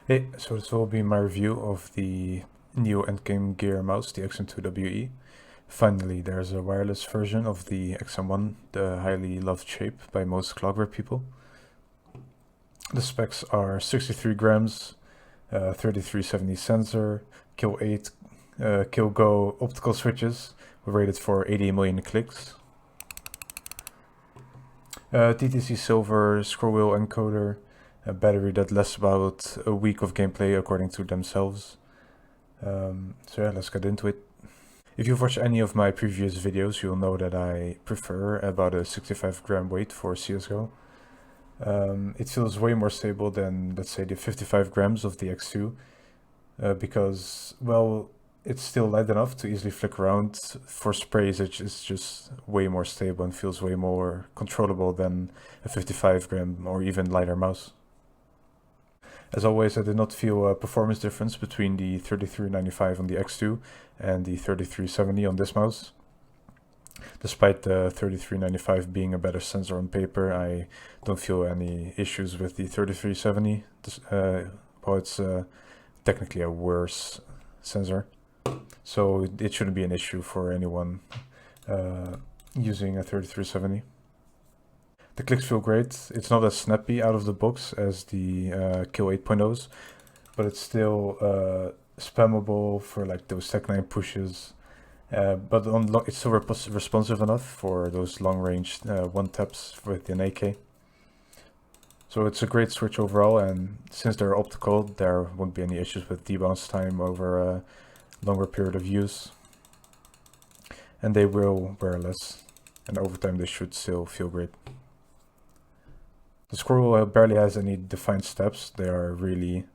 Hey, so this will be my review of the new Endgame Gear mouse, the XM2we. Finally, there's a wireless version of the XM1, the highly loved shape by most clockwork people. The specs are 63 grams, 3370 sensor, Kill 8, Kill Go optical switches, rated for 80 million clicks. TTC silver scroll wheel encoder, a battery that lasts about a week of gameplay according to themselves. So yeah, let's get into it. If you've watched any of my previous videos, you'll know that I prefer about a 65 gram weight for CSGO. It feels way more stable than, let's say, the 55 grams of the X2, because, well, it's still light enough to easily flick around. For sprays, it's just way more stable and feels way more controllable than a 55 gram or even lighter mouse. As always, I did not feel a performance difference between the 3395 on the X2 and the 3370 on this mouse. Despite the 3395 being a better sensor on paper, I don't feel any issues with the 3370. Well, it's technically a worse sensor, so it shouldn't be an issue for anyone using a 3370. The clicks feel great. It's not as snappy out of the box as the Kill 8.0s, but it's still spammable for like those Tech 9 pushes. But it's still responsive enough for those long-range one taps with an AK. So it's a great switch overall, and since they're optical, there won't be any issues with debounce time over a longer period of use. And they will wear less, and over time they should still feel great. The scroll barely has any defined steps. They are really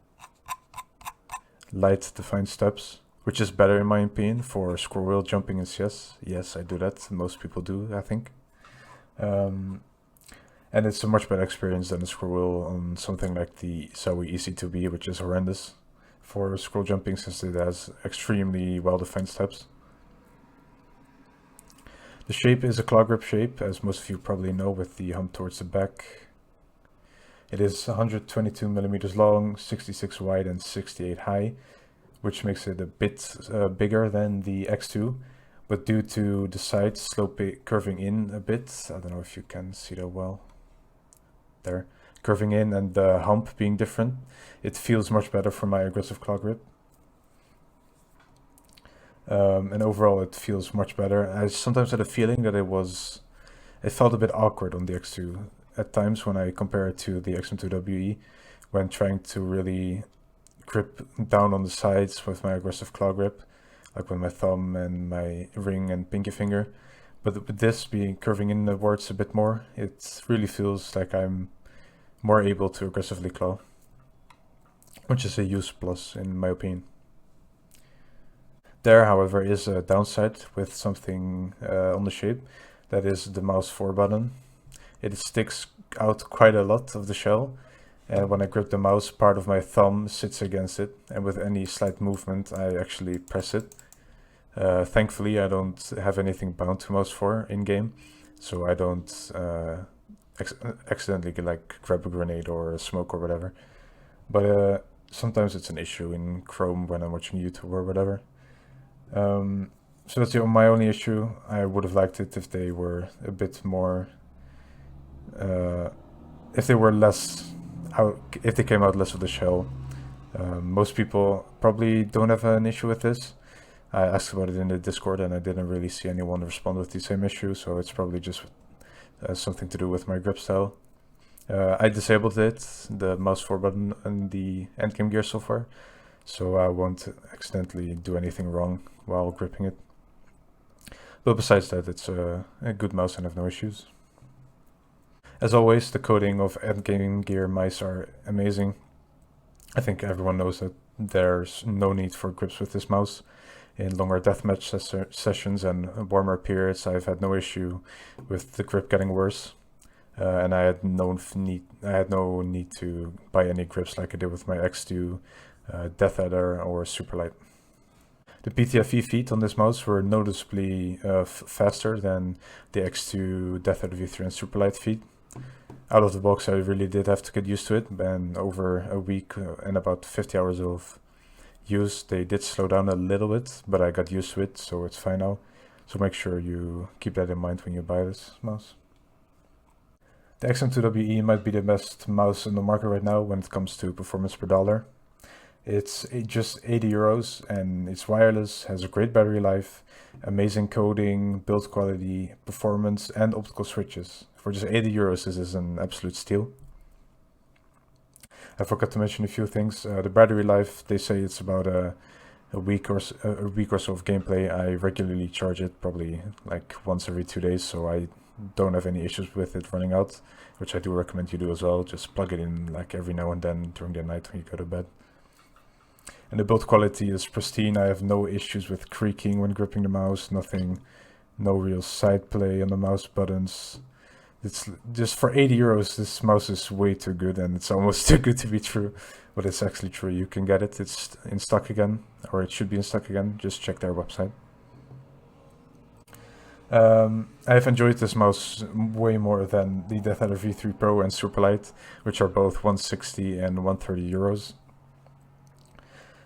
light defined steps, which is better in my opinion for scroll wheel jumping in CS. Yes, I do that. Most people do, I think. And it's a much better experience than the scroll wheel on something like the XM2we EC2B, which is horrendous for scroll jumping since it has extremely well-defined steps. The shape is a claw grip shape, as most of you probably know, with the hump towards the back. It is 122 millimeters long, 66 wide, and 68 high, which makes it a bit bigger than the X2. But due to the sides curving in a bit, I don't know if you can see that well, there, curving in, and the hump being different, it feels much better for my aggressive claw grip. And overall, it feels much better. I sometimes had a feeling that it felt a bit awkward on the X2 at times when I compare it to the XM2we, when trying to really grip down on the sides with my aggressive claw grip, like with my thumb and my ring and pinky finger. But with this being curving inwards a bit more, it really feels like I'm more able to aggressively claw, which is a huge plus in my opinion. There, however, is a downside with something on the shape. That is the mouse 4 button. It sticks out quite a lot of the shell, and when I grip the mouse, part of my thumb sits against it, and with any slight movement I actually press it. Thankfully, I don't have anything bound to mouse 4 in-game, so I don't accidentally like grab a grenade or a smoke or whatever. But sometimes it's an issue in Chrome when I'm watching YouTube or whatever. So that's my only issue. I would have liked it if they were a bit more... if they were less out, if they came out less of the shell. Most people probably don't have an issue with this. I asked about it in the Discord and I didn't really see anyone respond with the same issue, so it's probably just something to do with my grip style. I disabled it, the mouse 4 button in the Endgame Gear so far, so I won't accidentally do anything wrong while gripping it. But besides that, it's a good mouse and I have no issues. As always, the coding of Endgame Gear mice are amazing. I think everyone knows that there's no need for grips with this mouse. In longer deathmatch sessions and warmer periods, I've had no issue with the grip getting worse. And I had no need to buy any grips like I did with my X2, Death Adder, or Superlight. The PTFE feet on this mouse were noticeably faster than the X2, Death Adder V3, and Superlight feet. out of the box, I really did have to get used to it, and over a week and about 50 hours of use, they did slow down a little bit, but I got used to it, so it's fine now. So make sure you keep that in mind when you buy this mouse. The XM2we might be the best mouse in the market right now when it comes to performance per dollar. It's just 80 euros and it's wireless, has a great battery life, amazing coding, build quality, performance, and optical switches. For just 80 euros, this is an absolute steal. I forgot to mention a few things. The battery life, they say it's about a week or so of gameplay. I regularly charge it, probably like once every 2 days, so I don't have any issues with it running out, which I do recommend you do as well. Just plug it in like every now and then during the night when you go to bed. And the build quality is pristine. I have no issues with creaking when gripping the mouse, no real side play on the mouse buttons. It's just for 80 euros, this mouse is way too good, and it's almost too good to be true, but it's actually true. You can get it, it's in stock again, or it should be in stock again. Just check their website. I've enjoyed this mouse way more than the Death Adder V3 Pro and Superlight, which are both 160 and 130 euros.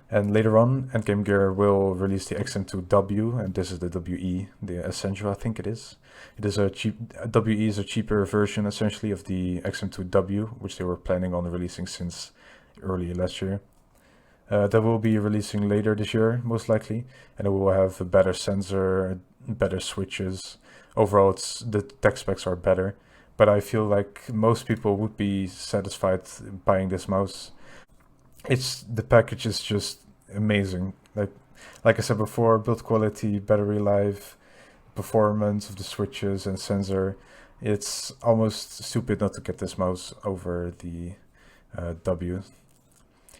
And later on, Endgame Gear will release the XM2we, and this is the WE, the Essential, I think it is. It is a WE is a cheaper version, essentially, of the XM2we, which they were planning on releasing since early last year. That will be releasing later this year, most likely, and it will have a better sensor, better switches. Overall, the tech specs are better, but I feel like most people would be satisfied buying this mouse. The package is just amazing. Like I said before, build quality, battery life, performance of the switches and sensor. It's almost stupid not to get this mouse over the W.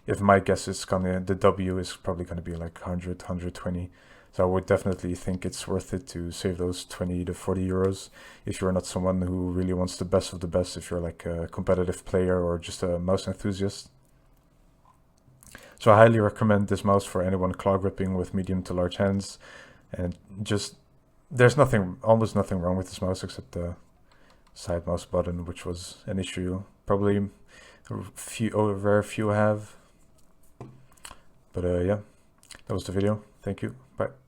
If my guess is the W is probably gonna be like 100, 120. So I would definitely think it's worth it to save those 20 to 40 euros if you're not someone who really wants the best of the best, if you're like a competitive player or just a mouse enthusiast. So I highly recommend this mouse for anyone claw gripping with medium to large hands. And just, there's almost nothing wrong with this mouse except the side mouse button, which was an issue. Probably very few have. But yeah, that was the video. Thank you. Bye.